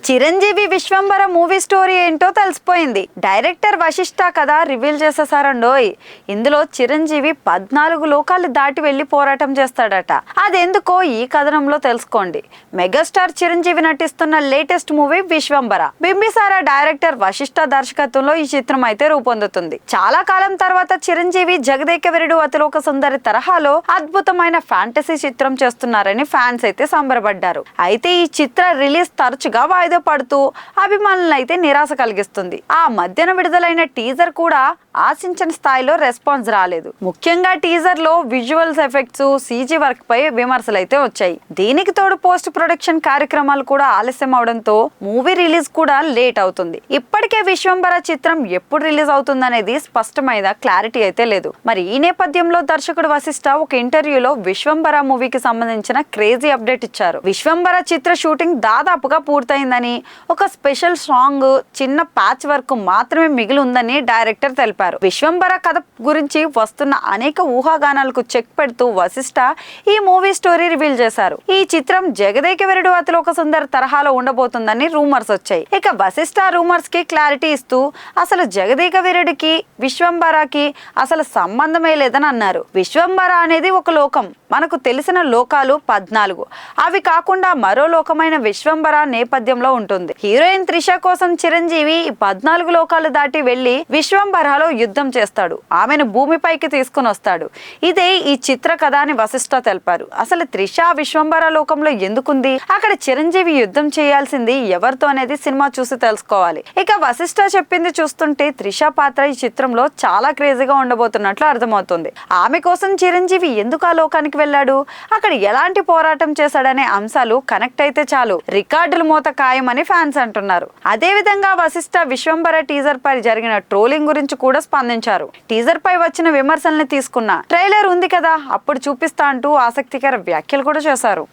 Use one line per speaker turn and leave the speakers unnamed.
Chiranjeevi Vishwambhara movie story ఏంటో తెలిసిపోయింది. Director Vashishtha కథ రివీల్ చేసేసారండోయ్. ఇందులో చిరంజీవి 14 లోకాలు దాటి వెళ్లి పోరాటం చేస్తాడట. అదెందుకో ఈ కథనంలో తెలుసుకోండి. మెగాస్టార్ చిరంజీవి నటిస్తున్న latest movie Vishwambhara. Bimbisara director Vassishta దర్శకత్వంలో ఈ చిత్రం అయితే రూపొందుతుంది. చాలా కాలం తర్వాత చిరంజీవి జగదేక వీరుడు అతిలోక సుందరి తరహాలో అద్భుతమైన ఫ్యాంటసీ చిత్రం చేస్తున్నారని ఫ్యాన్స్ అయితే సంబరపడ్డారు. అయితే ఈ చిత్ర రిలీజ్ తరచుగా వాయిదా పడుతూ అభిమానులను అయితే నిరాశ కలిగిస్తుంది. ఆ మధ్యన విడుదలైన టీజర్ కూడా ఆశించిన స్థాయిలో రెస్పాన్స్ రాలేదు. ముఖ్యంగా టీజర్ లో విజువల్స్ ఎఫెక్ట్స్, సీజీ వర్క్ పై విమర్శలు అయితే వచ్చాయి. దీనికి తోడు పోస్ట్ ప్రొడక్షన్ కార్యక్రమాలు కూడా ఆలస్యం అవడంతో మూవీ రిలీజ్ కూడా లేట్ అవుతుంది. ఇప్పటికే విశ్వంబర చిత్రం ఎప్పుడు రిలీజ్ అవుతుందనేది స్పష్టమైన క్లారిటీ అయితే లేదు. మరి ఈ నేపథ్యంలో దర్శకుడు వశిష్ఠ ఒక ఇంటర్వ్యూలో విశ్వంబర మూవీకి సంబంధించిన క్రేజీ అప్డేట్ ఇచ్చారు. విశ్వంబర చిత్ర షూటింగ్ దాదాపుగా పూర్తయిందని, ఒక స్పెషల్ సాంగ్, చిన్న ప్యాచ్ వర్క్ మాత్రమే మిగిలి ఉందని డైరెక్టర్ తెలిపారు. విశ్వంబర కథ గురించి వస్తున్న అనేక ఊహాగానాలకు చెక్ పెడుతూ వశిష్ఠ ఈ మూవీ స్టోరీ రివీల్ చేశారు. ఈ చిత్రం జగదేక వీరుడు అతిలోక సుందరి తరహాలో ఉండబోతుందని రూమర్స్ వచ్చాయి. ఇక వశిష్ఠ రూమర్స్ కి క్లారిటీ ఇస్తూ అసలు జగదేక వీరుడికి విశ్వంబరకి అసలు సంబంధమే లేదని అన్నారు. విశ్వంబర అనేది ఒక లోకం. మనకు తెలిసిన లోకాలు 14. అవి కాకుండా మరో లోకమైన విశ్వంబర నేపథ్యంలో ఉంటుంది. హీరోయిన్ త్రిష కోసం చిరంజీవి 14 లోకాలు దాటి వెళ్లి విశ్వంబరలో యుద్ధం చేస్తాడు. ఆమెను భూమిపైకి తీసుకుని వస్తాడు. ఇదే ఈ చిత్ర కథ అని వశిష్ఠ తెలిపారు. అసలు త్రిష విశ్వంబర లోకంలో ఎందుకుంది, అక్కడ చిరంజీవి యుద్ధం చేయాల్సింది ఎవరితో అనేది సినిమా చూసి తెలుసుకోవాలి. ఇక వశిష్ఠ చెప్పింది చూస్తుంటే త్రిష పాత్ర ఈ చిత్రంలో చాలా క్రేజీగా ఉండబోతున్నట్లు అర్థమవుతుంది. ఆమె కోసం చిరంజీవి ఎందుకు ఆ లోకానికి వెళ్ళాడు, అక్కడ ఎలాంటి పోరాటం చేశాడనే అంశాలు కనెక్ట్ అయితే చాలు రికార్డులు మోత ఖాయమని ఫ్యాన్స్ అంటున్నారు. అదే విధంగా వశిష్ఠ విశ్వంబర టీజర్ పై జరిగిన ట్రోలింగ్ గురించి కూడా స్పందించారు. టీజర్ పై వచ్చిన విమర్శల్ని తీసుకున్న ట్రైలర్ ఉంది కదా అప్పుడు చూపిస్తా అంటూ ఆసక్తికర వ్యాఖ్యలు కూడా చేశారు.